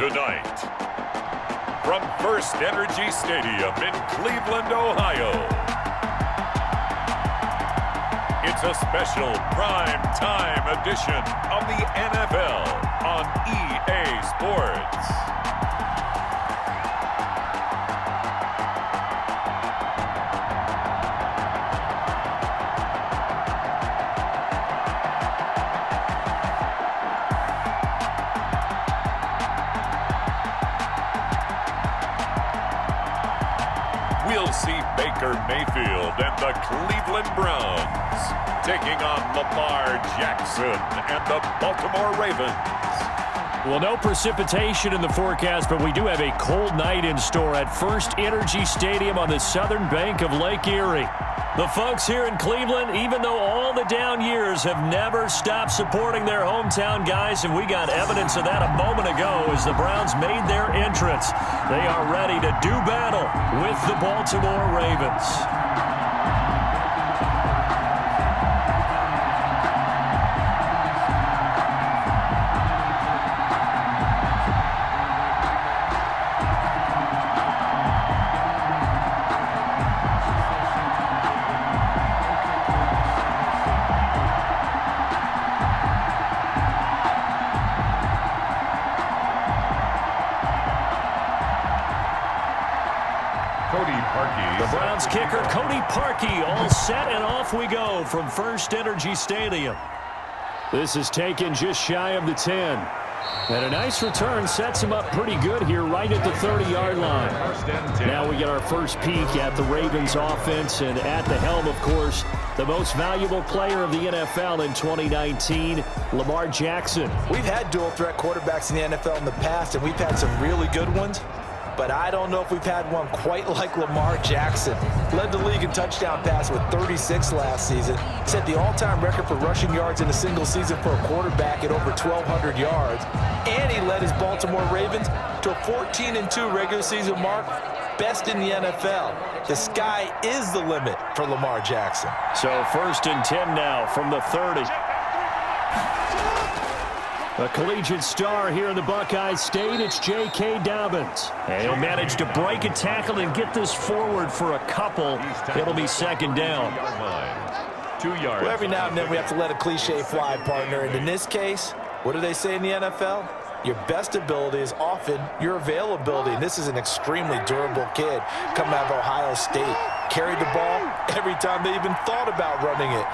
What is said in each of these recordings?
Tonight, from FirstEnergy Stadium in Cleveland, Ohio, it's a special prime time edition of the NFL on EA Sports. We'll see Baker Mayfield and the Cleveland Browns taking on Lamar Jackson and the Baltimore Ravens. Well, no precipitation in the forecast, but we do have a cold night in store at FirstEnergy Stadium on the southern bank of Lake Erie. The folks here in Cleveland, even though all the down years, have never stopped supporting their hometown guys, and we got evidence of that a moment ago as the Browns made their entrance. They are ready to do battle with the Baltimore Ravens. The Browns kicker, Cody Parkey, all set, and off we go from FirstEnergy Stadium. This is taken just shy of the 10. And a nice return sets him up pretty good here right at the 30-yard line. Now we get our first peek at the Ravens offense, and at the helm, of course, the most valuable player of the NFL in 2019, Lamar Jackson. We've had dual-threat quarterbacks in the NFL in the past, and we've had some really good ones. But I don't know if we've had one quite like Lamar Jackson. Led the league in touchdown pass with 36 last season. Set the all-time record for rushing yards in a single season for a quarterback at over 1,200 yards. And he led his Baltimore Ravens to a 14-2 regular season mark. Best in the NFL. The sky is the limit for Lamar Jackson. So 1st and 10 now from the 30. A collegiate star here in the Buckeye State, it's J.K. Dobbins. And he'll manage to break a tackle and get this forward for a couple. It'll be 2nd down. 2 yards. Well, every now and then we have to let a cliche fly, partner. And in this case, what do they say in the NFL? Your best ability is often your availability. And this is an extremely durable kid coming out of Ohio State. Carried the ball every time they even thought about running it.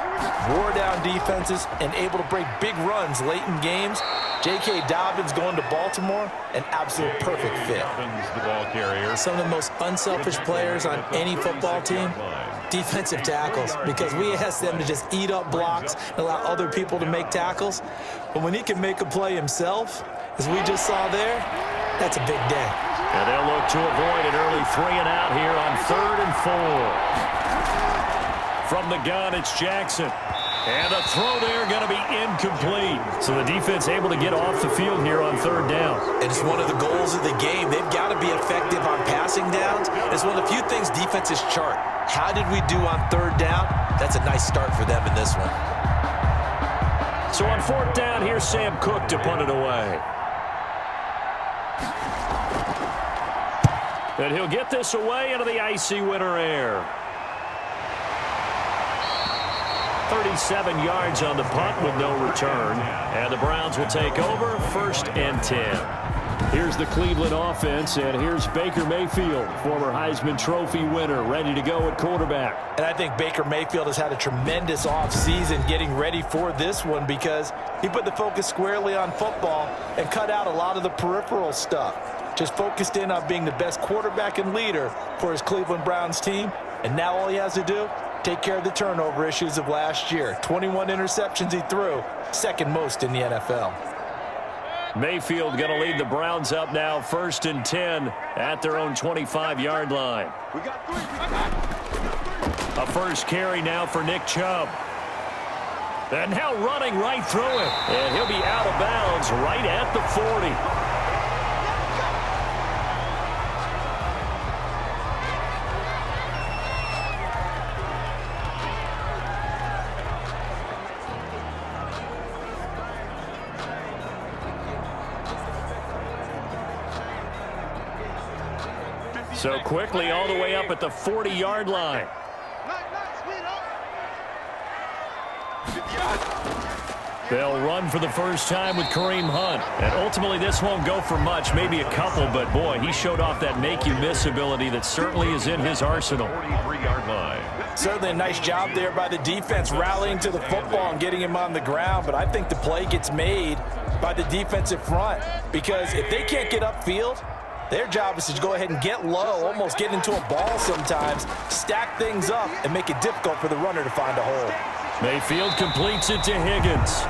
Wore down defenses and able to break big runs late in games. J.K. Dobbins going to Baltimore, an absolute perfect fit. The ball carrier. Some of the most unselfish players on any football team, defensive tackles, because we ask them to just eat up blocks and allow other people to make tackles. But when he can make a play himself, as we just saw there, that's a big day. And they'll look to avoid an early 3-and-out here on 3rd and 4. From the gun, it's Jackson. And the throw there going to be incomplete. So the defense able to get off the field here on 3rd down. And it's one of the goals of the game. They've got to be effective on passing downs. It's one of the few things defenses chart. How did we do on 3rd down? That's a nice start for them in this one. So on 4th down, here's Sam Cook to punt it away. And he'll get this away into the icy winter air. 37 yards on the punt with no return. And the Browns will take over 1st and 10. Here's the Cleveland offense, and here's Baker Mayfield, former Heisman Trophy winner, ready to go at quarterback. And I think Baker Mayfield has had a tremendous offseason getting ready for this one because he put the focus squarely on football and cut out a lot of the peripheral stuff. Just focused in on being the best quarterback and leader for his Cleveland Browns team. And now all he has to do, take care of the turnover issues of last year. 21 interceptions he threw, 2nd most in the NFL. Mayfield going to lead the Browns up now, 1st and 10 at their own 25-yard line. A first carry now for Nick Chubb. And now running right through it. And he'll be out of bounds right at the 40. So quickly all the way up at the 40-yard line. They'll run for the first time with Kareem Hunt. And ultimately, this won't go for much, maybe a couple, but boy, he showed off that make-you-miss ability that certainly is in his arsenal. 43-yard line. Certainly a nice job there by the defense rallying to the football and getting him on the ground, but I think the play gets made by the defensive front because if they can't get upfield, their job is to go ahead and get low, almost get into a ball sometimes, stack things up, and make it difficult for the runner to find a hole. Mayfield completes it to Higgins.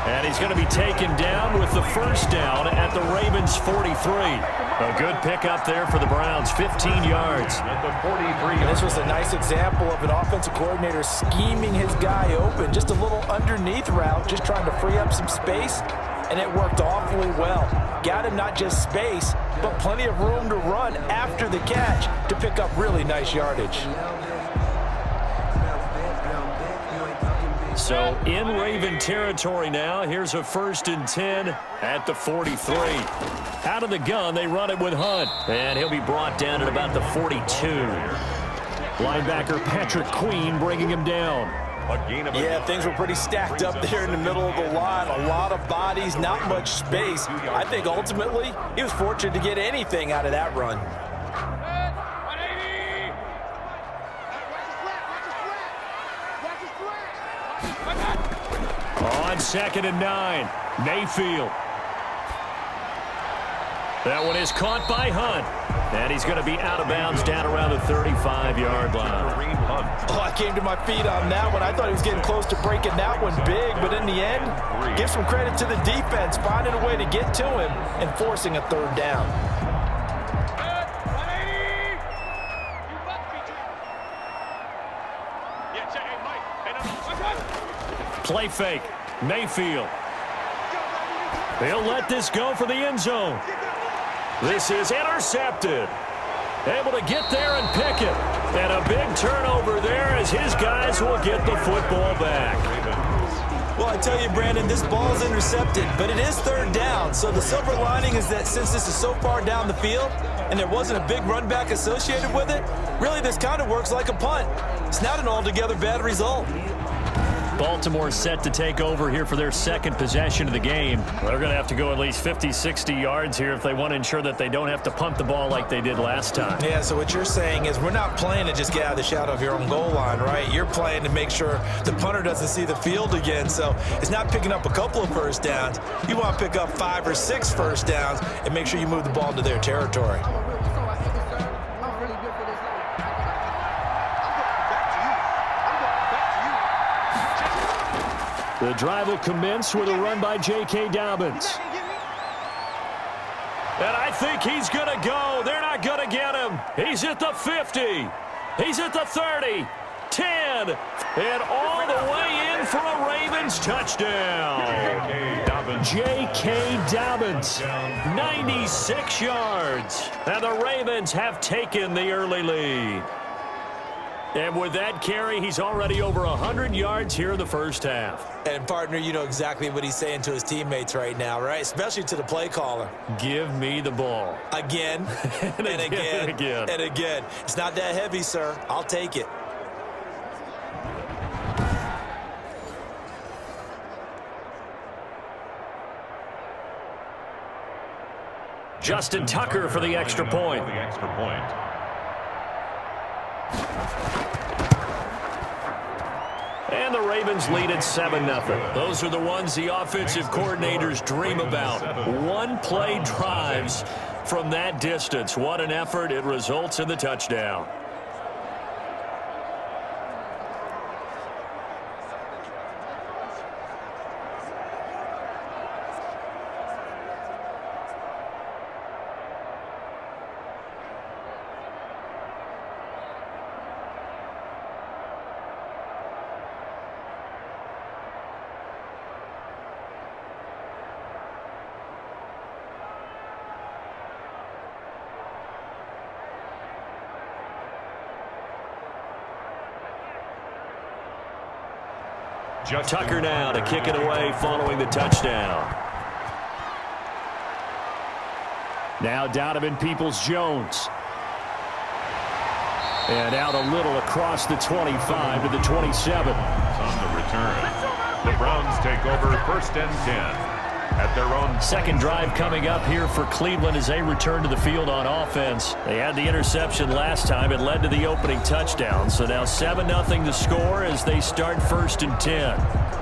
And he's going to be taken down with the first down at the Ravens' 43. A good pickup there for the Browns, 15 yards. This was a nice example of an offensive coordinator scheming his guy open. Just a little underneath route, just trying to free up some space, and it worked awfully well. Got him not just space, but plenty of room to run after the catch to pick up really nice yardage. So in Raven territory now, here's a 1st and 10 at the 43. Out of the gun, they run it with Hunt. And he'll be brought down at about the 42. Linebacker Patrick Queen bringing him down. Yeah, things were pretty stacked up there in the middle of the line. A lot of bodies, not much space. I think ultimately he was fortunate to get anything out of that run. On 2nd and 9, Mayfield. That one is caught by Hunt. And he's going to be out of bounds down around the 35-yard line. Oh, I came to my feet on that one. I thought he was getting close to breaking that one big, but in the end, give some credit to the defense, finding a way to get to him and forcing a 3rd down. Play fake. Mayfield. They'll let this go for the end zone. This is intercepted. Able to get there and pick it. And a big turnover there as his guys will get the football back. Well, I tell you, Brandon, this ball is intercepted, but it is 3rd down. So the silver lining is that since this is so far down the field and there wasn't a big run back associated with it, really this kind of works like a punt. It's not an altogether bad result. Baltimore set to take over here for their 2nd possession of the game. They're going to have to go at least 50, 60 yards here if they want to ensure that they don't have to punt the ball like they did last time. Yeah, so what you're saying is we're not playing to just get out of the shadow of your own goal line, right? You're playing to make sure the punter doesn't see the field again. So it's not picking up a couple of first downs. You want to pick up 5 or 6 first downs and make sure you move the ball into their territory. The drive will commence with a run by J.K. Dobbins. And I think he's going to go. They're not going to get him. He's at the 50. He's at the 30. 10. And all the way in for a Ravens touchdown. J.K. Dobbins, 96 yards. And the Ravens have taken the early lead. And with that carry, he's already over 100 yards here in the first half. And, partner, you know exactly what he's saying to his teammates right now, right? Especially to the play caller. Give me the ball. Again, and again, and again. It's not that heavy, sir. I'll take it. Justin Tucker for the extra point. And the Ravens lead at 7-0. Those are the ones the offensive coordinators dream about. One-play drives from that distance. What an effort. It results in the touchdown. Tucker now to kick it away following the touchdown. Now Donovan Peoples-Jones. And out a little across the 25 to the 27. On the return, the Browns take over 1st and 10. At their own second drive coming up here for Cleveland as they return to the field on offense. They had the interception last time. It led to the opening touchdown. So now 7-0 to score as they start 1st and 10.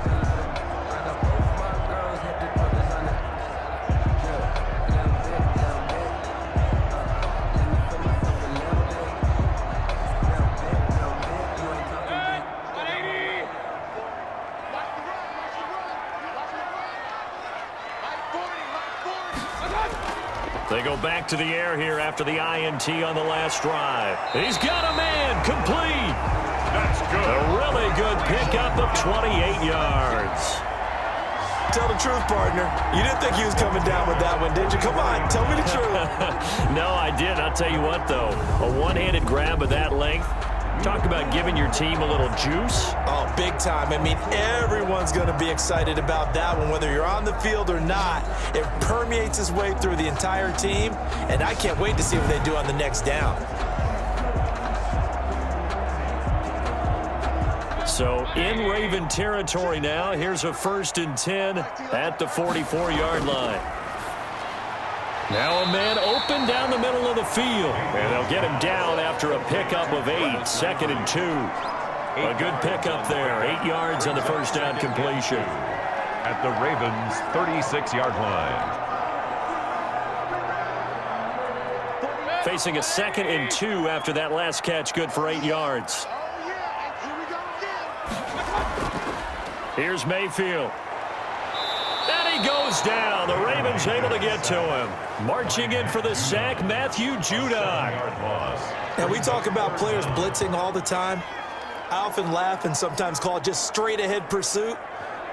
They go back to the air here after the INT on the last drive. He's got a man complete. That's good. A really good pickup of 28 yards. Tell the truth, partner. You didn't think he was coming down with that one, did you? Come on, tell me the truth. No, I did. I'll tell you what, though. A one-handed grab of that length. Talk about giving your team a little juice. Oh, big time. I mean, everyone's going to be excited about that one, whether you're on the field or not. It permeates its way through the entire team, and I can't wait to see what they do on the next down. So in Raven territory now, here's a 1st and 10 at the 44-yard line. Now a man open down the middle of the field. And they'll get him down after a pickup of 8. 2nd and 2. A good pickup there. 8 yards on the first down completion. At the Ravens' 36-yard line. Facing a 2nd and 2 after that last catch. Good for 8 yards. Here's Mayfield. And he goes down. The Ravens able to get to him. Marching in for the sack, Matthew Judon. Now, we talk about players blitzing all the time. I often laugh and sometimes call it just straight-ahead pursuit.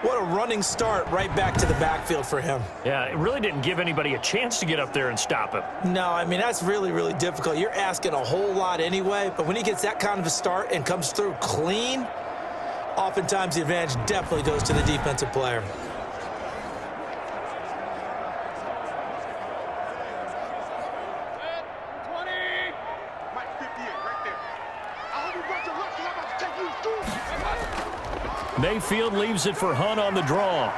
What a running start right back to the backfield for him. Yeah, it really didn't give anybody a chance to get up there and stop him. No, I mean, that's really, really difficult. You're asking a whole lot anyway, but when he gets that kind of a start and comes through clean, oftentimes the advantage definitely goes to the defensive player. Mayfield leaves it for Hunt on the draw.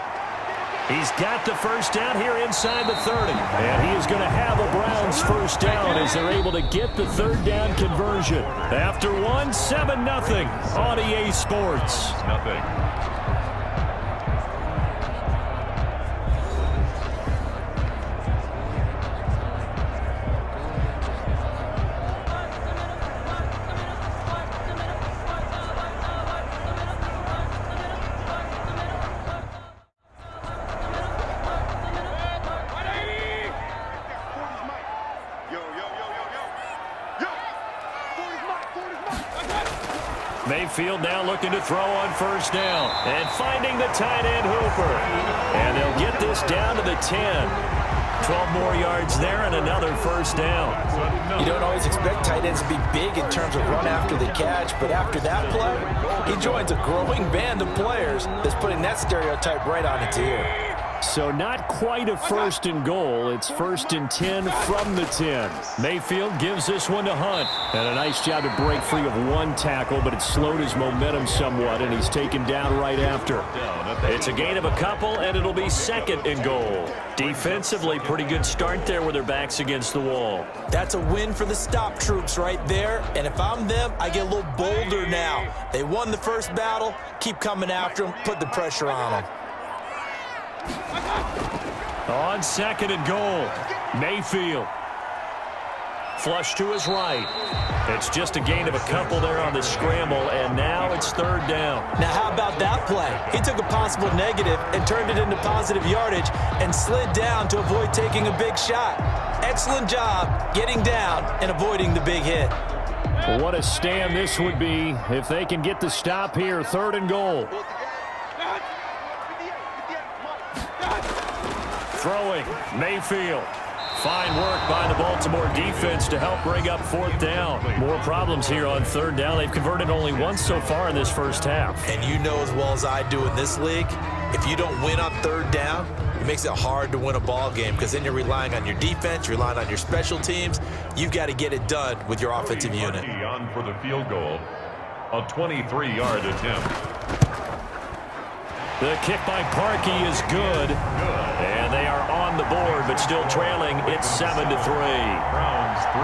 He's got the first down here inside the 30. And he is going to have a Browns first down as they're able to get the third down conversion. After 7-0 on EA Sports. Nothing. Mayfield now looking to throw on first down. And finding the tight end Hooper. And they'll get this down to the 10. 12 more yards there and another first down. You don't always expect tight ends to be big in terms of run after the catch, but after that play, he joins a growing band of players that's putting that stereotype right on its ear. So not quite a 1st and goal. It's 1st and 10 from the 10. Mayfield gives this one to Hunt. And a nice job to break free of one tackle, but it slowed his momentum somewhat, and he's taken down right after. It's a gain of a couple, and it'll be 2nd and goal. Defensively, pretty good start there with their backs against the wall. That's a win for the stop troops right there, and if I'm them, I get a little bolder now. They won the first battle, keep coming after them, put the pressure on them. On 2nd and goal, Mayfield. Flush to his right. It's just a gain of a couple there on the scramble, and now it's 3rd down. Now, how about that play? He took a possible negative and turned it into positive yardage and slid down to avoid taking a big shot. Excellent job getting down and avoiding the big hit. What a stand this would be if they can get the stop here. 3rd and goal. Throwing, Mayfield. Fine work by the Baltimore defense to help bring up fourth down. More problems here on third down. They've converted only once so far in this first half. And you know as well as I do in this league, if you don't win on third down, it makes it hard to win a ball game because then you're relying on your defense, you're relying on your special teams. You've got to get it done with your offensive unit. On for the field goal, a 23-yard attempt. The kick by Parkey is good. And they are on the board, but still trailing. It's 7-3. Browns 3.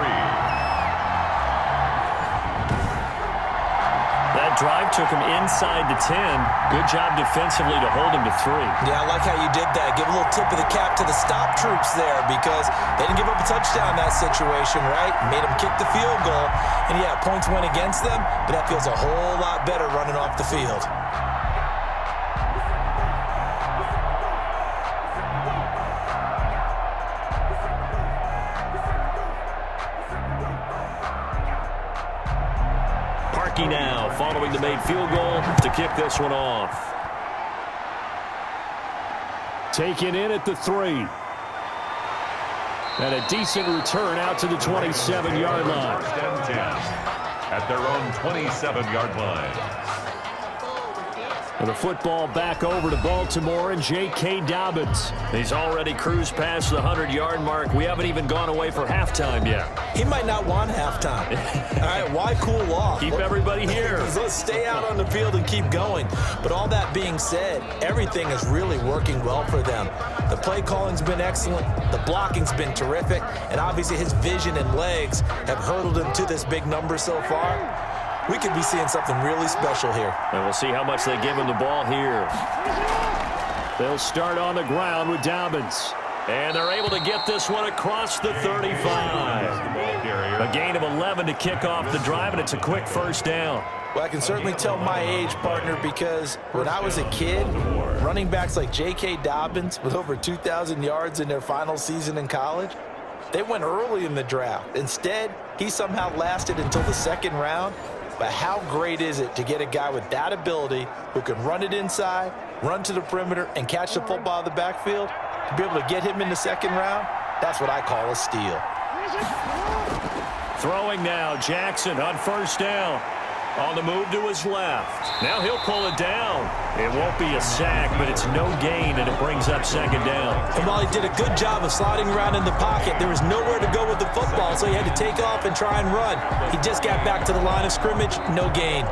That drive took him inside the 10. Good job defensively to hold him to 3. Yeah, I like how you did that. Give a little tip of the cap to the stop troops there because they didn't give up a touchdown in that situation, right? Made them kick the field goal. And, yeah, points went against them, but that feels a whole lot better running off the field. Now following the made field goal to kick this one off. Taken in at the 3. And a decent return out to the 27-yard line. First and 10 at their own 27-yard line. And the football back over to Baltimore and J.K. Dobbins. He's already cruised past the 100-yard mark. We haven't even gone away for halftime yet. He might not want halftime. All right, why cool off? Keep everybody here. Let's stay out on the field and keep going. But all that being said, everything is really working well for them. The play calling's been excellent. The blocking's been terrific. And obviously his vision and legs have hurdled him to this big number so far. We could be seeing something really special here. And we'll see how much they give him the ball here. They'll start on the ground with Dobbins. And they're able to get this one across the 35. A gain of 11 to kick off the drive, and it's a quick first down. Well, I can certainly tell my age, partner, because when I was a kid, running backs like J.K. Dobbins with over 2,000 yards in their final season in college, they went early in the draft. Instead, he somehow lasted until the second round. But how great is it to get a guy with that ability who can run it inside, run to the perimeter, and catch the football in the backfield? To be able to get him in the second round, that's what I call a steal. Throwing now, Jackson on first down. On the move to his left. Now he'll pull it down. It won't be a sack, but it's no gain, and it brings up second down. And while he did a good job of sliding around in the pocket, there was nowhere to go with the football, so he had to take off and try and run. He just got back to the line of scrimmage, no gain.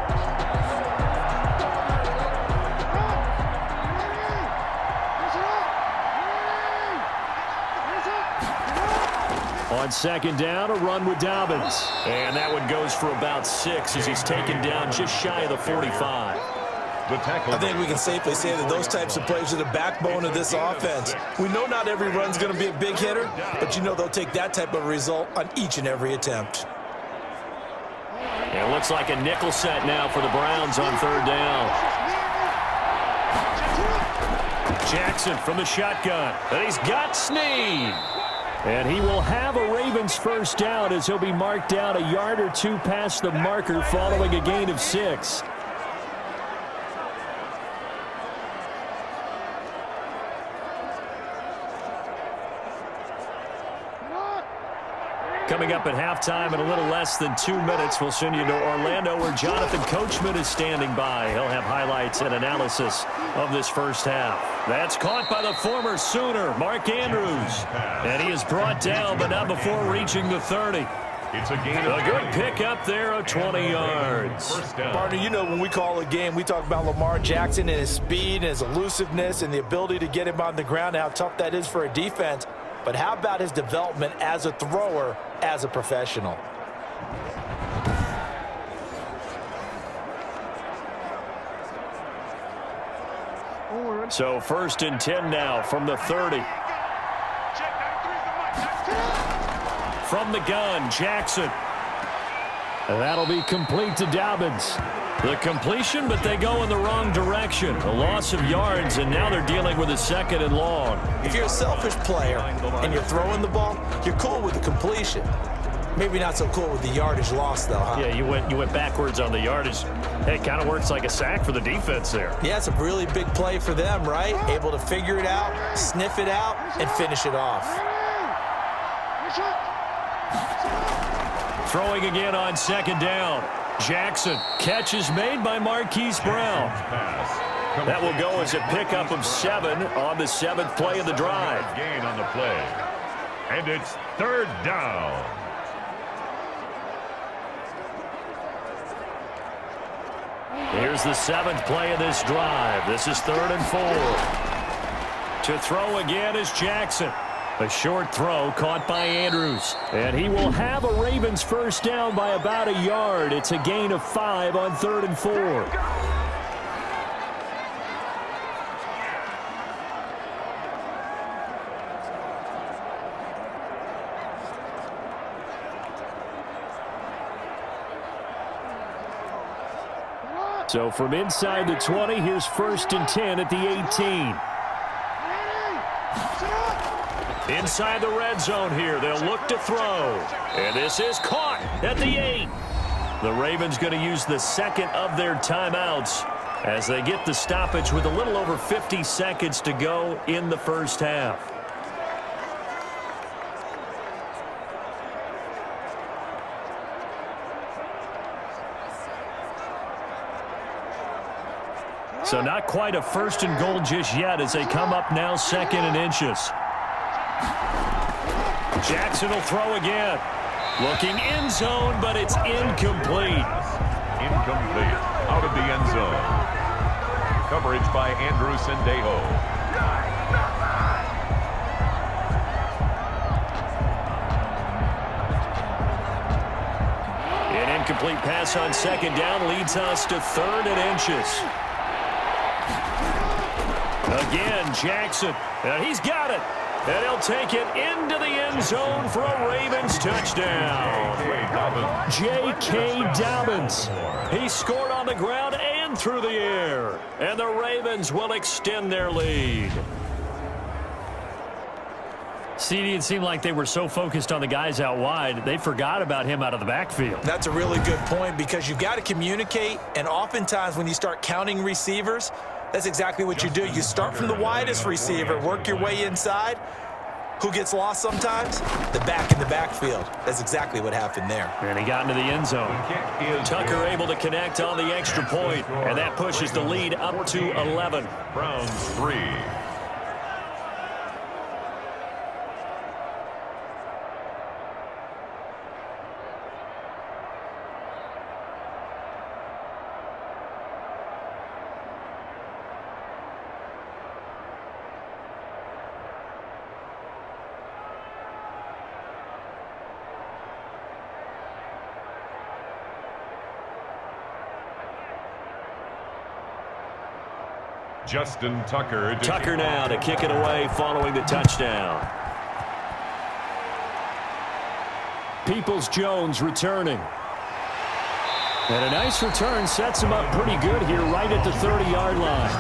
On second down, a run with Dobbins. And that one goes for about 6 as he's taken down just shy of the 45. I think we can safely say that those types of plays are the backbone of this offense. We know not every run's going to be a big hitter, but you know they'll take that type of result on each and every attempt. And it looks like a nickel set now for the Browns on third down. Jackson from the shotgun. And he's got Snead. And he will have a Ravens first down as he'll be marked down a yard or two past the marker following a gain of 6. Coming up at halftime in a little less than 2 minutes, we'll send you to Orlando where Jonathan Coachman is standing by. He'll have highlights and analysis of this first half. That's caught by the former Sooner, Mark Andrews. And he is brought down, but not before reaching the 30. It's a gain of a good pick up there of 20 yards. Partner, you know when we call a game, we talk about Lamar Jackson and his speed and his elusiveness and the ability to get him on the ground and how tough that is for a defense. But how about his development as a thrower, as a professional? So 1st and 10 now from the 30. From the gun, Jackson. And that'll be complete to Dobbins. The completion, but they go in the wrong direction. A loss of yards, and now they're dealing with a 2nd and long. If you're a selfish player and you're throwing the ball, you're cool with the completion. Maybe not so cool with the yardage loss, though, huh? Yeah, you went backwards on the yardage. Hey, it kind of works like a sack for the defense there. Yeah, it's a really big play for them, right? Able to figure it out, sniff it out, and finish it off. Throwing again on second down. Jackson. Catch is made by Marquise Brown. That will go as a pickup of 7 on the 7th play of the drive. Gain on the play. And it's 3rd down. Here's the 7th play of this drive. This is 3rd and 4. To throw again is Jackson. A short throw caught by Andrews. And he will have a Ravens first down by about a yard. It's a gain of 5 on 3rd and 4. So from inside the 20, here's 1st and 10 at the 18. Inside the red zone here, they'll look to throw. And this is caught at the 8. The Ravens going to use the 2nd of their timeouts as they get the stoppage with a little over 50 seconds to go in the first half. So not quite a 1st and goal just yet as they come up now 2nd and inches. Jackson will throw again. Looking end zone, but it's incomplete. Incomplete. Out of the end zone. Coverage by Andrew Sendejo. An incomplete pass on 2nd down leads us to 3rd and inches. Again, Jackson. And he's got it. And he'll take it into the end zone for a Ravens touchdown. J.K. Dobbins. He scored on the ground and through the air. And the Ravens will extend their lead. CD, it seemed like they were so focused on the guys out wide, they forgot about him out of the backfield. That's a really good point because you've got to communicate, and oftentimes when you start counting receivers, that's exactly what you do. You start from the widest receiver, work your way inside. Who gets lost sometimes? The back in the backfield. That's exactly what happened there. And he got into the end zone. Tucker able to connect on the extra point, and that pushes the lead up to 11. Browns 3. Justin Tucker. Tucker now to kick it away following the touchdown. Peoples-Jones returning. And a nice return sets him up pretty good here right at the 30-yard line.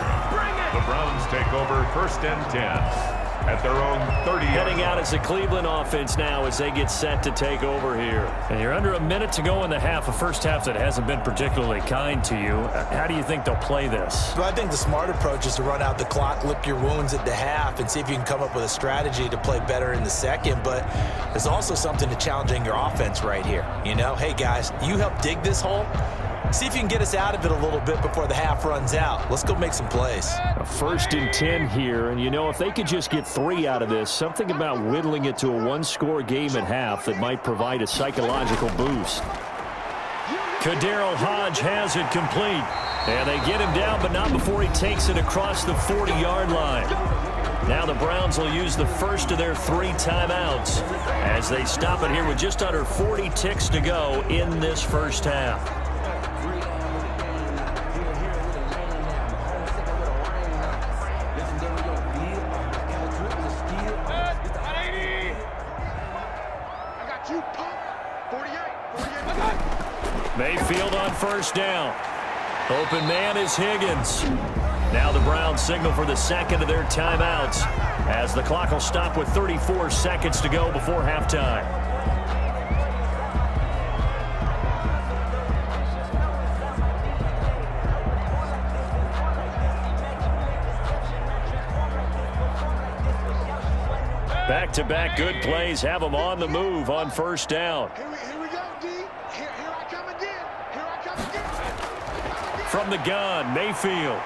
The Browns take over 1st and 10 at their own 30. Heading out as the Cleveland offense now as they get set to take over here. And you're under a minute to go in the half, a first half that hasn't been particularly kind to you. How do you think they'll play this? Well, I think the smart approach is to run out the clock, lick your wounds at the half, and see if you can come up with a strategy to play better in the second. But there's also something to challenging your offense right here. You know, hey, guys, you help dig this hole. See if you can get us out of it a little bit before the half runs out. Let's go make some plays. A 1st and 10 here, and you know, if they could just get 3 out of this, something about whittling it to a 1-score game at half that might provide a psychological boost. Kadero Hodge has it complete, and they get him down, but not before he takes it across the 40-yard line. Now the Browns will use the first of their 3 timeouts as they stop it here with just under 40 ticks to go in this first half. Mayfield on first down. Open man is Higgins. Now the Browns signal for the 2nd of their timeouts as the clock will stop with 34 seconds to go before halftime. Back-to-back good plays have them on the move on first down. Here we go, D. Here I come again. Here I come again. From the gun, Mayfield.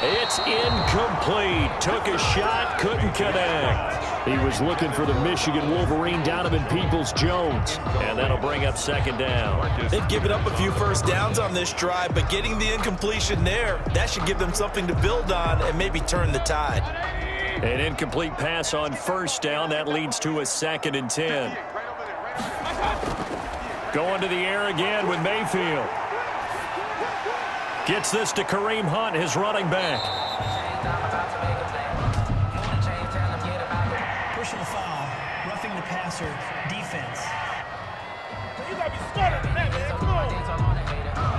It's incomplete. Took a shot, couldn't connect. He was looking for the Michigan Wolverine, Donovan Peoples-Jones. And that'll bring up second down. They've given up a few first downs on this drive, but getting the incompletion there, that should give them something to build on and maybe turn the tide. An incomplete pass on first down. That leads to a 2nd and 10. Going to the air again with Mayfield. Gets this to Kareem Hunt, his running back. Personal foul, roughing the passer, defense. You got to be smarter than that, man. Come on.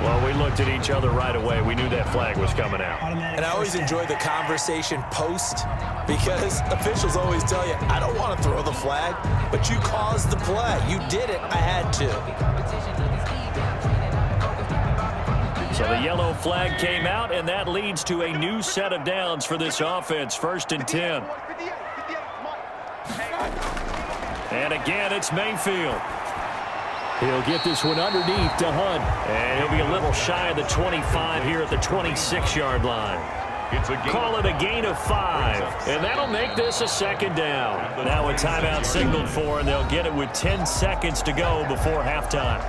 Well, we looked at each other right away. We knew that flag was coming out. Automatic And I always first enjoy down. the conversation post because officials always tell you, I don't want to throw the flag, but you caused the play. You did it. I had to. So the yellow flag came out, and that leads to a new set of downs for this offense. 1st and 10. And again, it's Mayfield. He'll get this one underneath to Hunt. And he'll be a little shy of the 25 here at the 26-yard line. Call it a gain of 5. And that'll make this a 2nd down. Now a timeout signaled for, and they'll get it with 10 seconds to go before halftime.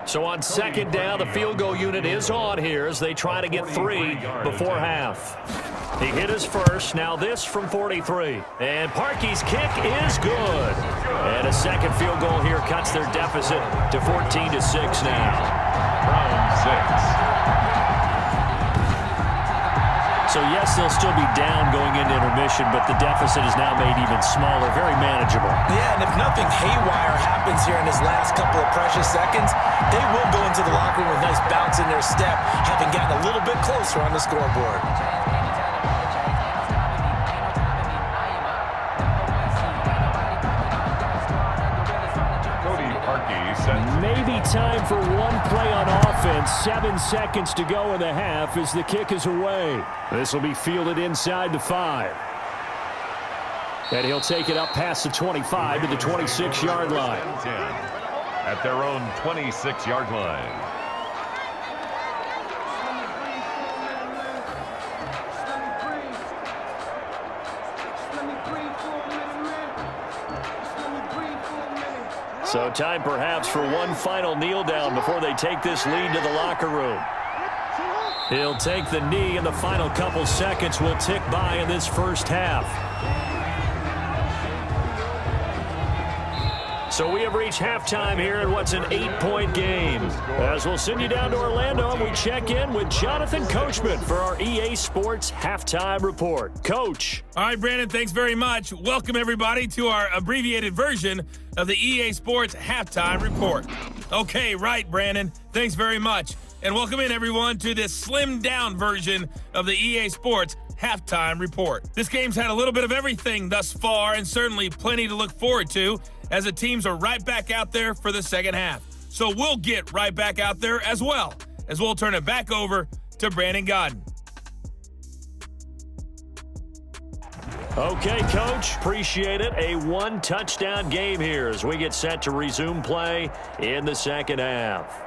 So on 2nd down, the field goal unit is on here as they try to get 3 before half. He hit his first. Now this from 43. And Parkey's kick is good. And a second field goal here cuts their deficit to 14-6 now. From 6. So, yes, they'll still be down going into intermission, but the deficit is now made even smaller, very manageable. Yeah, and if nothing haywire happens here in his last couple of precious seconds, they will go into the locker room with a nice bounce in their step, having gotten a little bit closer on the scoreboard. Maybe time for one play on offense. 7 seconds to go in the half as the kick is away. This will be fielded inside the 5. And he'll take it up past the 25 to the 26-yard line. At their own 26-yard line. So time perhaps for one final kneel down before they take this lead to the locker room. He'll take the knee, and the final couple seconds will tick by in this first half. So we have reached halftime here in what's an 8-point game. As we'll send you down to Orlando, and we check in with Jonathan Coachman for our EA Sports Halftime Report. Coach. All right, Brandon, thanks very much. Welcome, everybody, to our abbreviated version of the EA Sports Halftime Report. Okay, right, Brandon. Thanks very much. And welcome in, everyone, to this slimmed-down version of the EA Sports Halftime Report. This game's had a little bit of everything thus far, and certainly plenty to look forward to, as the teams are right back out there for the second half. So we'll get right back out there as well, as we'll turn it back over to Brandon Godden. Okay, Coach, appreciate it. A one-touchdown game here as we get set to resume play in the second half.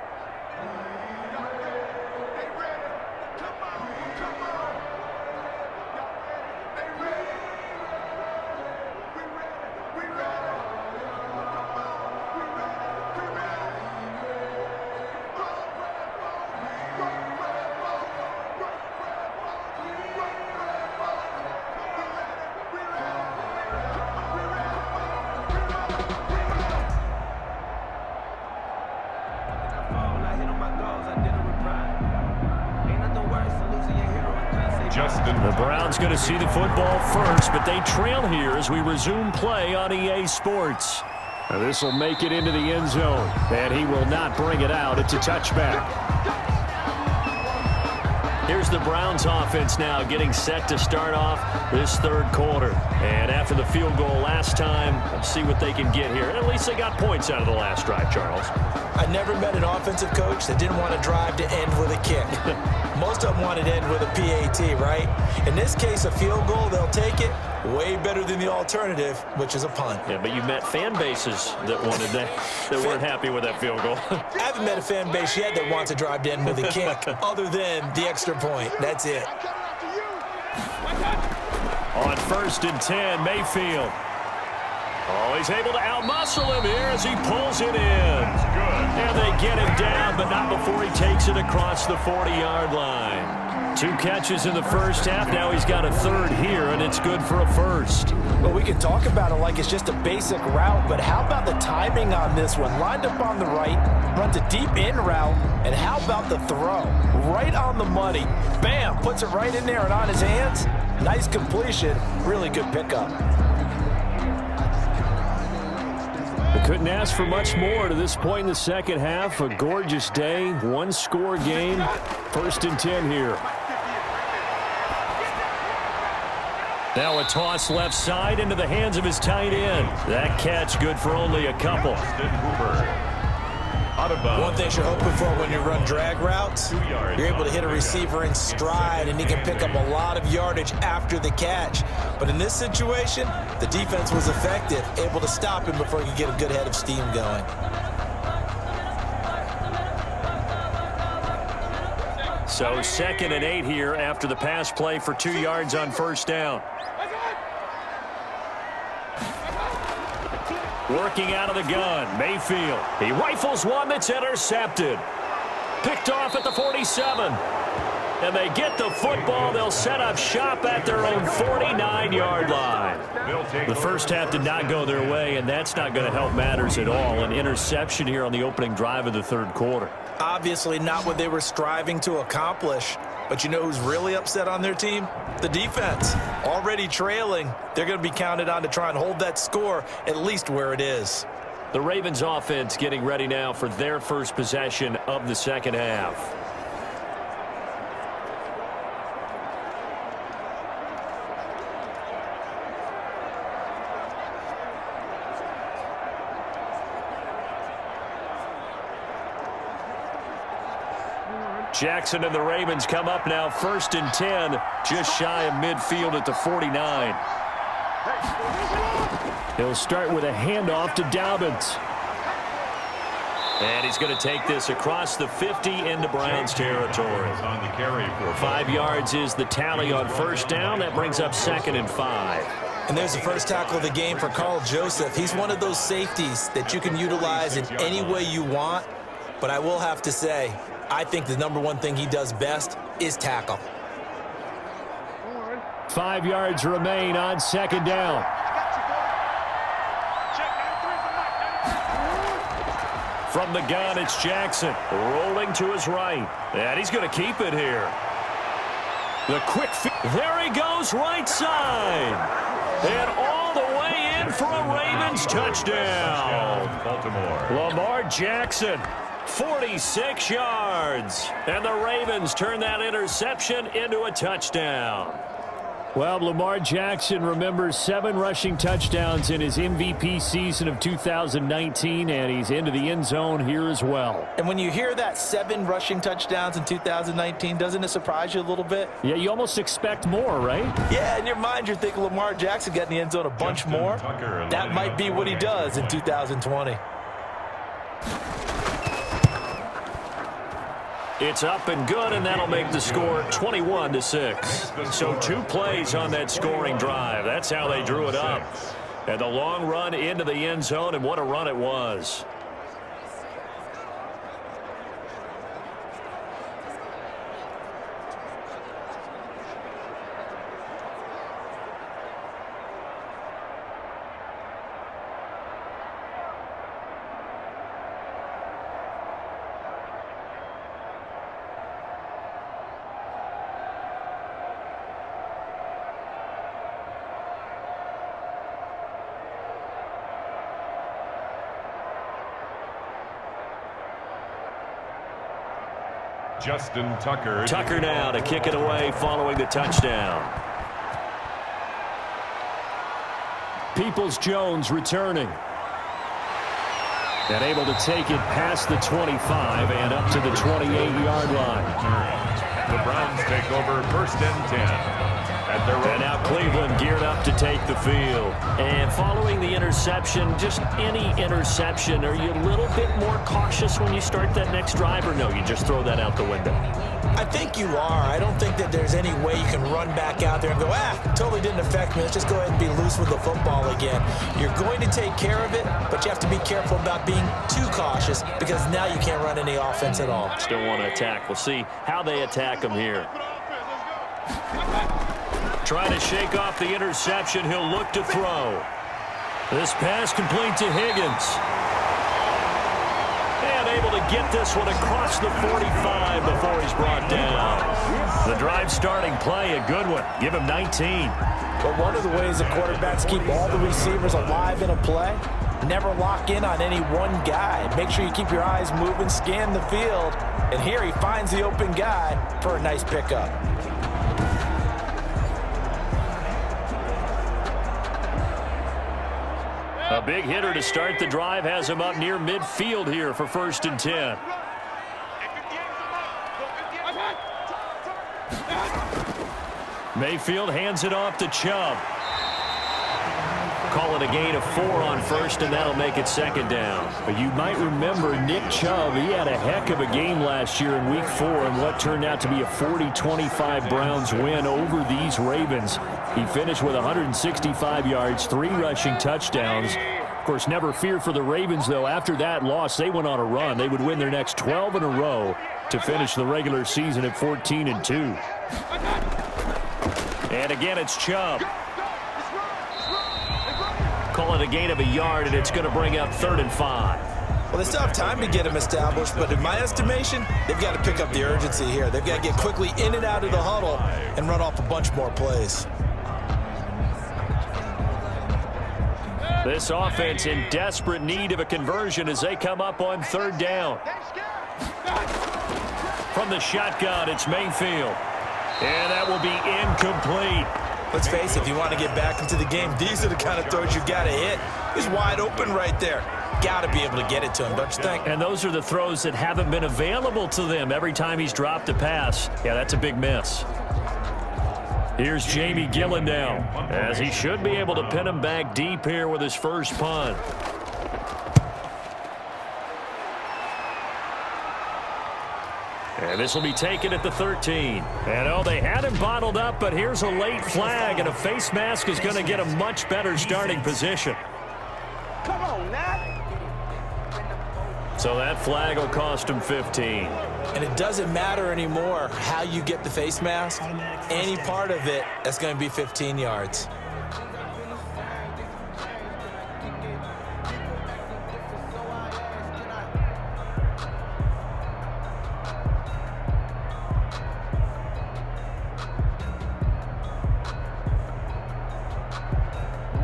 The Browns going to see the football first, but they trail here as we resume play on EA Sports. This will make it into the end zone, and he will not bring it out. It's a touchback. Here's the Browns offense now getting set to start off this third quarter. And after the field goal last time, let's see what they can get here. At least they got points out of the last drive, Charles. I never met an offensive coach that didn't want to drive to end with a kick. Most of them wanted to end with a PAT, right? In this case, a field goal, they'll take it. Way better than the alternative, which is a punt. Yeah, but you met fan bases that wanted that weren't happy with that field goal. I haven't met a fan base yet that wants to drive to end with a kick, other than the extra point. That's it. On 1st and 10, Mayfield. Oh, he's able to outmuscle him here as he pulls it in. And they get him down, but not before he takes it across the 40-yard line. 2 catches in the first half. Now he's got a third here, and it's good for a first. Well, we can talk about it like it's just a basic route, but how about the timing on this one? Lined up on the right, runs a deep in route, and how about the throw? Right on the money. Bam! Puts it right in there and on his hands. Nice completion. Really good pickup. They couldn't ask for much more to this point in the second half. A gorgeous day, one-score game. 1st and 10 here. Now a toss left side into the hands of his tight end. That catch good for only a couple. One thing you're hoping for when you run drag routes, you're able to hit a receiver in stride, and he can pick up a lot of yardage after the catch. But in this situation, the defense was effective, able to stop him before he could get a good head of steam going. So 2nd and 8 here after the pass play for 2 yards on 1st down. Working out of the gun, Mayfield. He rifles one that's intercepted. Picked off at the 47. And they get the football. They'll set up shop at their own 49-yard line. The first half did not go their way, and that's not going to help matters at all. An interception here on the opening drive of the third quarter. Obviously not what they were striving to accomplish. But you know who's really upset on their team? The defense. Already trailing. They're going to be counted on to try and hold that score at least where it is. The Ravens offense getting ready now for their first possession of the second half. Jackson and the Ravens come up now 1st and 10, just shy of midfield at the 49. He'll start with a handoff to Dobbins. And he's going to take this across the 50 into Browns territory. 5 yards is the tally on 1st down. That brings up 2nd and 5. And there's the first tackle of the game for Carl Joseph. He's one of those safeties that you can utilize in any way you want. But I will have to say, I think the number one thing he does best is tackle. 5 yards remain on 2nd down. From the gun, it's Jackson rolling to his right. And he's going to keep it here. The quick there he goes, right side. And all the way in for a Ravens touchdown. Baltimore. Lamar Jackson, 46 yards. And the Ravens turn that interception into a touchdown. Well, Lamar Jackson remembers 7 rushing touchdowns in his MVP season of 2019, and he's into the end zone here as well. And when you hear that 7 rushing touchdowns in 2019, doesn't it surprise you a little bit? Yeah, you almost expect more, right? Yeah, in your mind, you're thinking Lamar Jackson got in the end zone a bunch more. That might be what he does in 2020. It's up and good, and that'll make the score 21-6. So 2 plays on that scoring drive. That's how they drew it up. And the long run into the end zone, and what a run it was. Justin Tucker. Tucker now to kick it away following the touchdown. Peoples-Jones returning. And able to take it past the 25 and up to the 28-yard line. The Browns take over 1st and 10. And now Cleveland geared up to take the field. And following the interception, just any interception, are you a little bit more cautious when you start that next drive, or no, you just throw that out the window? I think you are. I don't think that there's any way you can run back out there and go, totally didn't affect me. Let's just go ahead and be loose with the football again. You're going to take care of it, but you have to be careful about being too cautious because now you can't run any offense at all. Still want to attack. We'll see how they attack him here. Trying to shake off the interception. He'll look to throw. This pass complete to Higgins. And able to get this one across the 45 before he's brought down. The drive starting play, a good one. Give him 19. But one of the ways the quarterbacks keep all the receivers alive in a play, never lock in on any one guy. Make sure you keep your eyes moving, scan the field. And here he finds the open guy for a nice pickup. A big hitter to start the drive has him up near midfield here for 1st and 10. Mayfield hands it off to Chubb. Call it a gain of 4 on 1st, and that'll make it 2nd down. But you might remember Nick Chubb, he had a heck of a game last year in Week 4 in what turned out to be a 40-25 Browns win over these Ravens. He finished with 165 yards, 3 rushing touchdowns. Of course, never feared for the Ravens, though. After that loss, they went on a run. They would win their next 12 in a row to finish the regular season at 14-2. And again, it's Chubb. Call it a gain of a yard, and it's going to bring up 3rd and 5. Well, they still have time to get him established, but in my estimation, they've got to pick up the urgency here. They've got to get quickly in and out of the huddle and run off a bunch more plays. This offense in desperate need of a conversion as they come up on 3rd down. From the shotgun, it's Mayfield. And that will be incomplete. Let's face it, if you want to get back into the game, these are the kind of throws you got to hit. He's wide open right there. Got to be able to get it to him, don't you think? And those are the throws that haven't been available to them every time he's dropped a pass. Yeah, that's a big miss. Here's Jamie Gillen now, as he should be able to pin him back deep here with his first punt. And this will be taken at the 13. And, they had him bottled up, but here's a late flag, and a face mask is going to get a much better starting position. Come on, Nat. So that flag will cost him 15. And it doesn't matter anymore how you get the face mask. Any part of it, that's going to be 15 yards.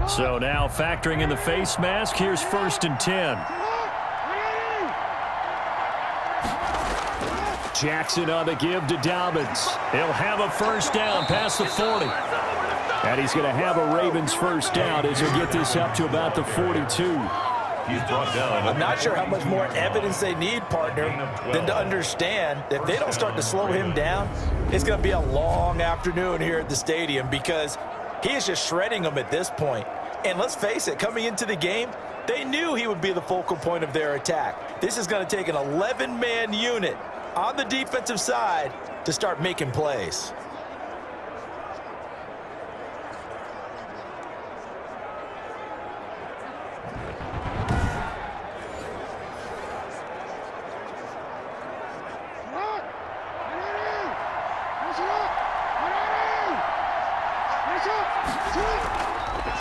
So now factoring in the face mask, here's 1st and 10. Jackson on the give to Dobbins. He'll have a 1st down past the 40. And he's going to have a Ravens 1st down as he'll get this up to about the 42. He's brought down. I'm not sure how much more evidence they need, partner, than to understand that if they don't start to slow him down, it's going to be a long afternoon here at the stadium because he is just shredding them at this point. And let's face it, coming into the game, they knew he would be the focal point of their attack. This is going to take an 11-man unit on the defensive side to start making plays.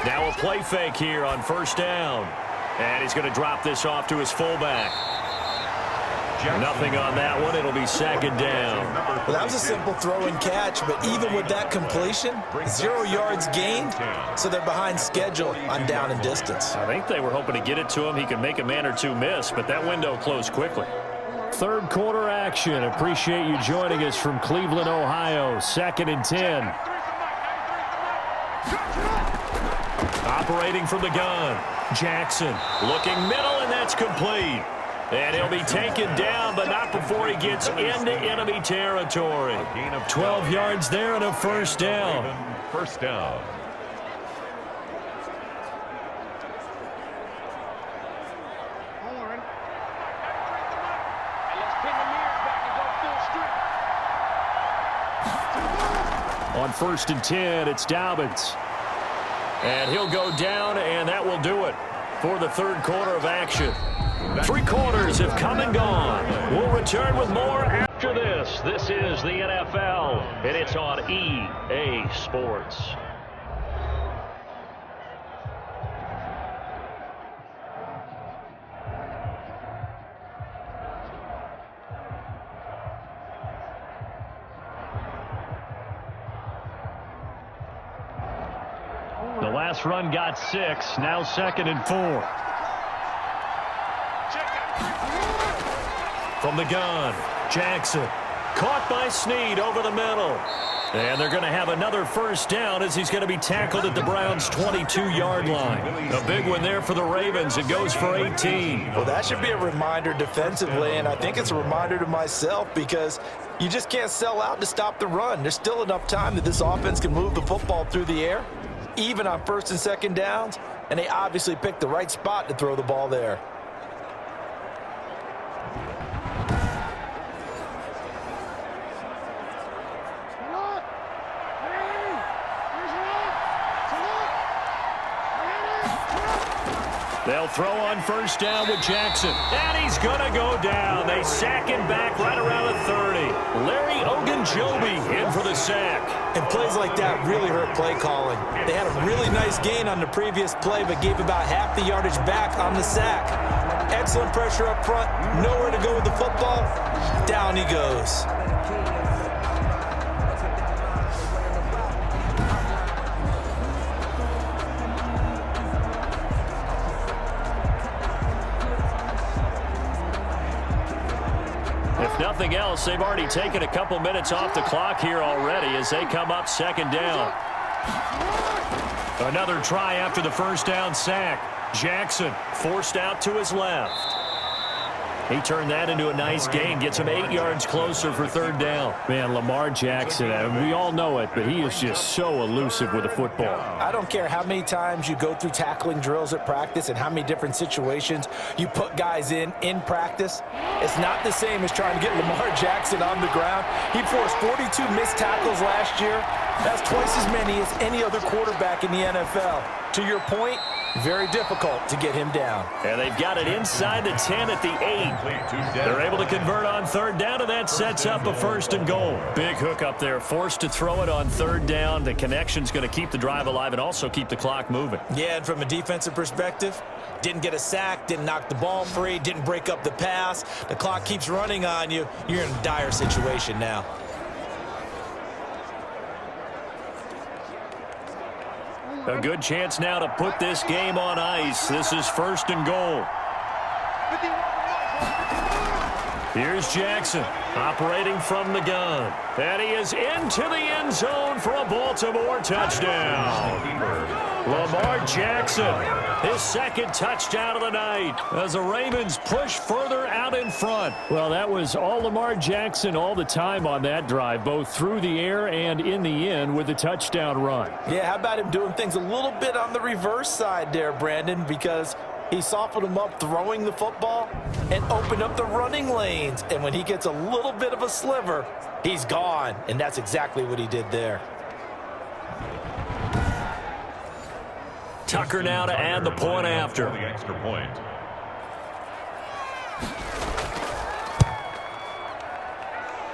Now a play fake here on 1st down. And he's going to drop this off to his fullback. Nothing on that one. It'll be 2nd down. Well, that was a simple throw and catch, but even with that completion, 0 yards gained, so they're behind schedule on down and distance. I think they were hoping to get it to him. He could make a man or two miss, but that window closed quickly. Third quarter action. Appreciate you joining us from Cleveland, Ohio. 2nd and 10. Operating from the gun. Jackson looking middle, and that's complete. And he'll be taken down, but not before he gets into enemy territory. 12 yards there and a first down. First down. On 1st and 10, it's Dobbins. And he'll go down, and that will do it for the third quarter of action. 3 quarters have come and gone. We'll return with more after this. This is the NFL, and it's on EA Sports. The last run got 6, now 2nd and 4. From the gun, Jackson. Caught by Snead over the middle. And they're going to have another first down as he's going to be tackled at the Browns' 22-yard line. A big one there for the Ravens. It goes for 18. Well, that should be a reminder defensively, and I think it's a reminder to myself because you just can't sell out to stop the run. There's still enough time that this offense can move the football through the air, even on 1st and 2nd downs, and they obviously picked the right spot to throw the ball there. They'll throw on first down with Jackson. And he's going to go down. They sack him back right around the 30. Larry Ogunjobi in for the sack. And plays like that really hurt play calling. They had a really nice gain on the previous play, but gave about half the yardage back on the sack. Excellent pressure up front. Nowhere to go with the football. Down he goes. If nothing else, they've already taken a couple minutes off the clock here already as they come up 2nd down. Another try after the first down sack. Jackson forced out to his left. He turned that into a nice gain, gets him 8 yards closer for 3rd down. Man, Lamar Jackson, we all know it, but he is just so elusive with the football. I don't care how many times you go through tackling drills at practice and how many different situations you put guys in practice. It's not the same as trying to get Lamar Jackson on the ground. He forced 42 missed tackles last year. That's twice as many as any other quarterback in the NFL. To your point, very difficult to get him down. And they've got it inside the 10 at the 8. They're able to convert on 3rd down, and that sets up a 1st and goal. Big hook up there, forced to throw it on 3rd down. The connection's going to keep the drive alive and also keep the clock moving. Yeah, and from a defensive perspective, didn't get a sack, didn't knock the ball free, didn't break up the pass. The clock keeps running on you. You're in a dire situation now. A good chance now to put this game on ice. This is 1st and goal. Here's Jackson operating from the gun. And he is into the end zone for a Baltimore touchdown. Lamar Jackson, his 2nd touchdown of the night as the Ravens push further out in front. Well, that was all Lamar Jackson all the time on that drive, both through the air and in the end with the touchdown run. Yeah, how about him doing things a little bit on the reverse side there, Brandon, because he softened him up throwing the football and opened up the running lanes. And when he gets a little bit of a sliver, he's gone. And that's exactly what he did there. Tucker now to add the point after. The extra point.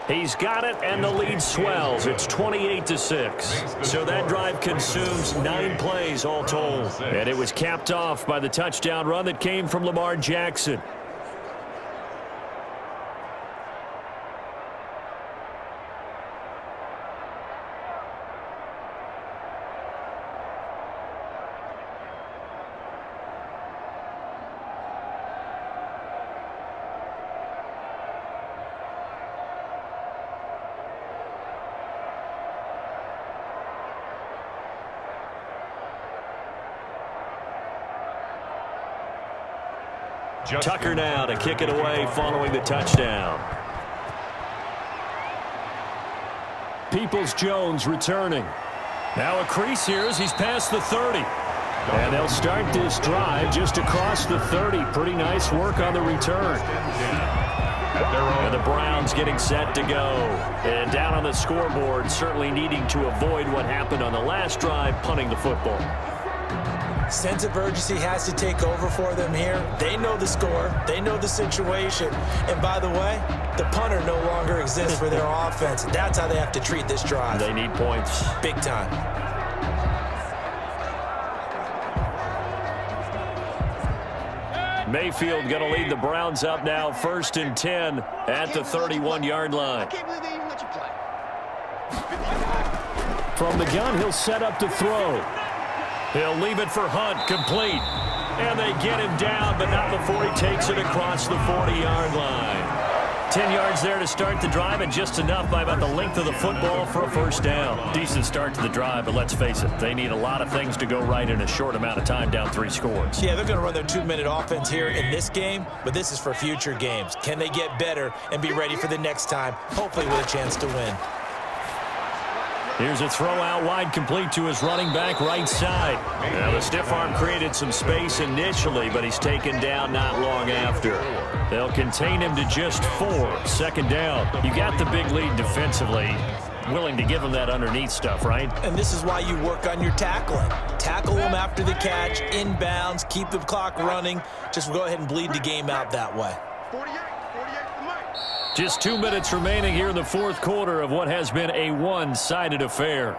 He's got it, and the lead swells. It's 28-6. So that drive consumes 9 plays all told. And it was capped off by the touchdown run that came from Lamar Jackson. Tucker now to kick it away following the touchdown. Peoples-Jones returning. Now a crease here as he's past the 30. And they'll start this drive just across the 30. Pretty nice work on the return. And the Browns getting set to go. And down on the scoreboard, certainly needing to avoid what happened on the last drive, punting the football. Sense of urgency has to take over for them here. They know the score. They know the situation. And by the way, the punter no longer exists for their offense. That's how they have to treat this drive. They need points. Big time. Mayfield going to lead the Browns up now, 1st and 10 at the 31-yard line. I can't believe they even let you play. From the gun, he'll set up to throw. He'll leave it for Hunt, complete. And they get him down, but not before he takes it across the 40-yard line. 10 yards there to start the drive, and just enough by about the length of the football for a first down. Decent start to the drive, but let's face it, they need a lot of things to go right in a short amount of time, down 3 scores. Yeah, they're going to run their 2-minute offense here in this game, but this is for future games. Can they get better and be ready for the next time, hopefully with a chance to win? Here's a throw out wide, complete to his running back right side. Now the stiff arm created some space initially, but he's taken down not long after. They'll contain him to just 4. 2nd down. You got the big lead defensively. Willing to give him that underneath stuff, right? And this is why you work on your tackling. Tackle them after the catch, inbounds, keep the clock running. Just go ahead and bleed the game out that way. 48 to Mike. Just 2 minutes remaining here in the 4th quarter of what has been a one-sided affair.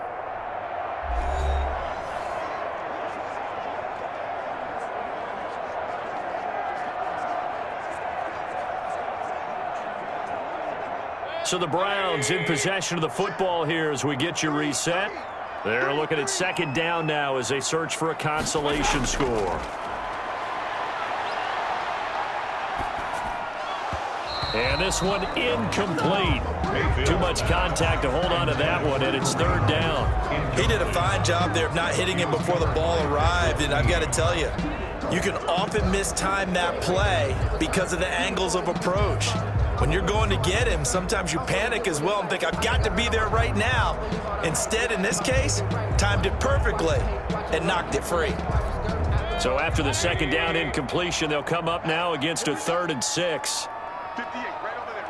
So the Browns in possession of the football here as we get you reset. They're looking at 2nd down now as they search for a consolation score. And this one incomplete. Too much contact to hold on to that one, and it's 3rd down. He did a fine job there of not hitting him before the ball arrived, and I've got to tell you, you can often mistime that play because of the angles of approach. When you're going to get him, sometimes you panic as well and think, I've got to be there right now. Instead, in this case, timed it perfectly and knocked it free. So after the 2nd down incompletion, they'll come up now against a 3rd and 6. 58, right over there.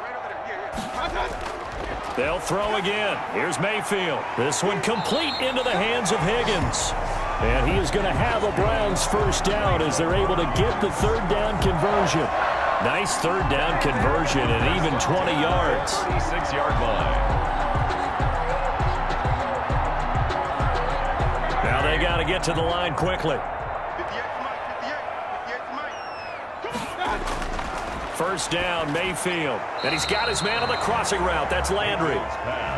Yeah. They'll throw again. Here's Mayfield. This one complete into the hands of Higgins. And he is going to have a Browns 1st down as they're able to get the 3rd down conversion. Nice 3rd down conversion and even 20 yards. 36-yard line. Now they got to get to the line quickly. 58 to Mike. 58 to Mike. 1st down, Mayfield. And he's got his man on the crossing route. That's Landry.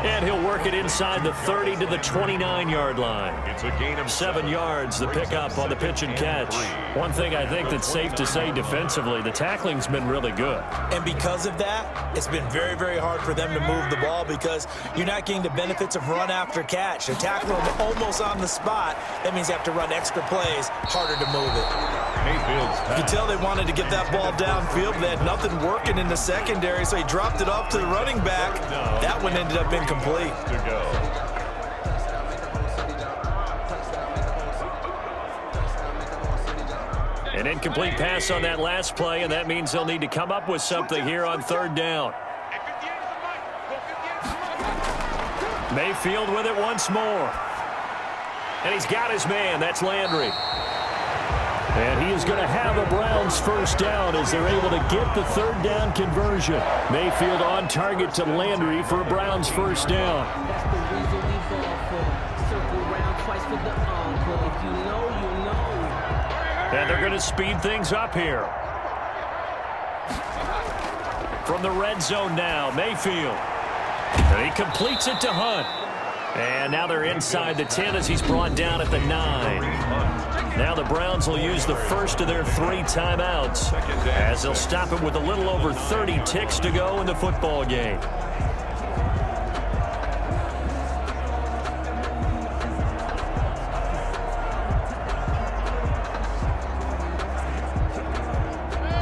And he'll work it inside the 30 to the 29-yard line. It's a gain of 7 yards, the pickup on the pitch and catch. One thing I think that's safe to say defensively, the tackling's been really good. And because of that, it's been very, very hard for them to move the ball because you're not getting the benefits of run after catch. They're tackling them almost on the spot. That means they have to run extra plays, harder to move it. Mayfield's You could tell they wanted to get that ball downfield, but they had nothing working in the secondary, so he dropped it off to the running back. That one ended up incomplete. to go. An incomplete pass on that last play, and that means they'll need to come up with something here on 3rd down. Mayfield with it once more. And he's got his man. That's Landry. And he is going to have a Browns 1st down as they're able to get the 3rd down conversion. Mayfield on target to Landry for a Browns 1st down. That's the reason we ball for. Circle round twice for the encore. If you know, you know. And they're going to speed things up here. From the red zone now, Mayfield. And he completes it to Hunt. And now they're inside the 10 as he's brought down at the 9. Now the Browns will use the first of their 3 timeouts as they'll stop it with a little over 30 ticks to go in the football game.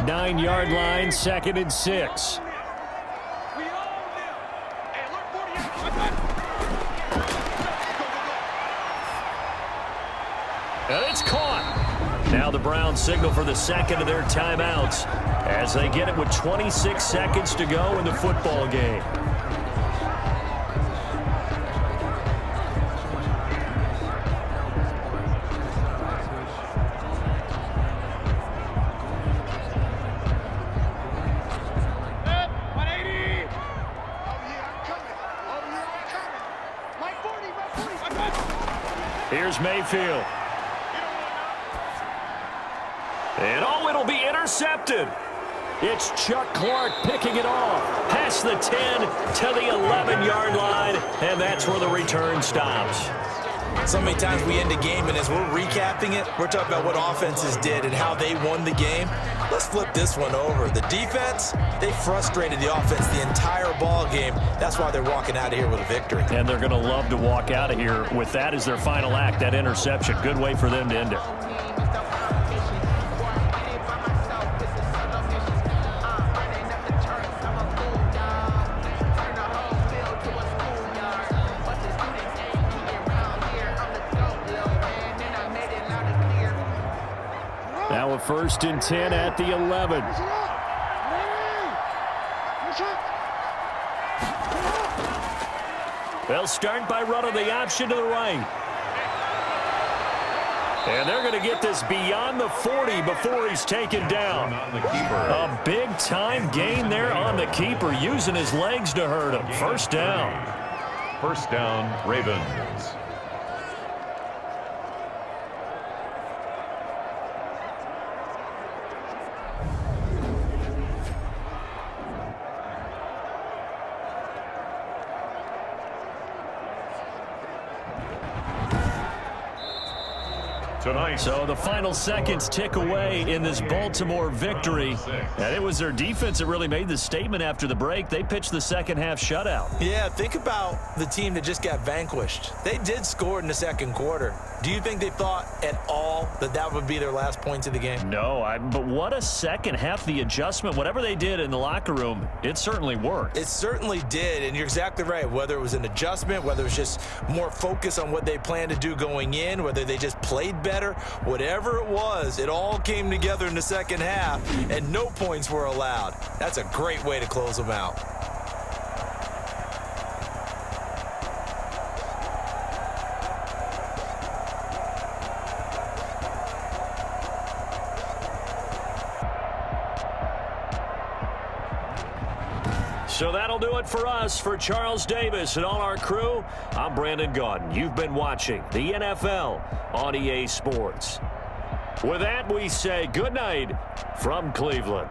9-yard line, 2nd and 6. And it's caught. Now the Browns signal for the second of their timeouts as they get it with 26 seconds to go in the football game. Here's Mayfield. And oh, it'll be intercepted. It's Chuck Clark picking it off. Past the 10 to the 11-yard line, and that's where the return stops. So many times we end a game, and as we're recapping it, we're talking about what offenses did and how they won the game. Let's flip this one over. The defense, they frustrated the offense the entire ball game. That's why they're walking out of here with a victory. And they're going to love to walk out of here with that as their final act, that interception. Good way for them to end it. Now a 1st and 10 at the 11. They'll start by running the option to the right. And they're going to get this beyond the 40 before he's taken down. A big-time gain there on the keeper, using his legs to hurt him. 1st down. 1st down, Ravens. Tonight. So the final seconds tick away in this Baltimore victory. And it was their defense that really made the statement after the break. They pitched the second half shutout. Yeah, think about the team that just got vanquished. They did score in the 2nd quarter. Do you think they thought at all that that would be their last points of the game? No, but what a second half. The adjustment, whatever they did in the locker room, it certainly worked. It certainly did, and you're exactly right. Whether it was an adjustment, whether it was just more focus on what they planned to do going in, whether they just played better, whatever it was, it all came together in the second half, and no points were allowed. That's a great way to close them out. So that'll do it for us. For Charles Davis and all our crew, I'm Brandon Gaudin. You've been watching the NFL on EA Sports. With that, we say good night from Cleveland.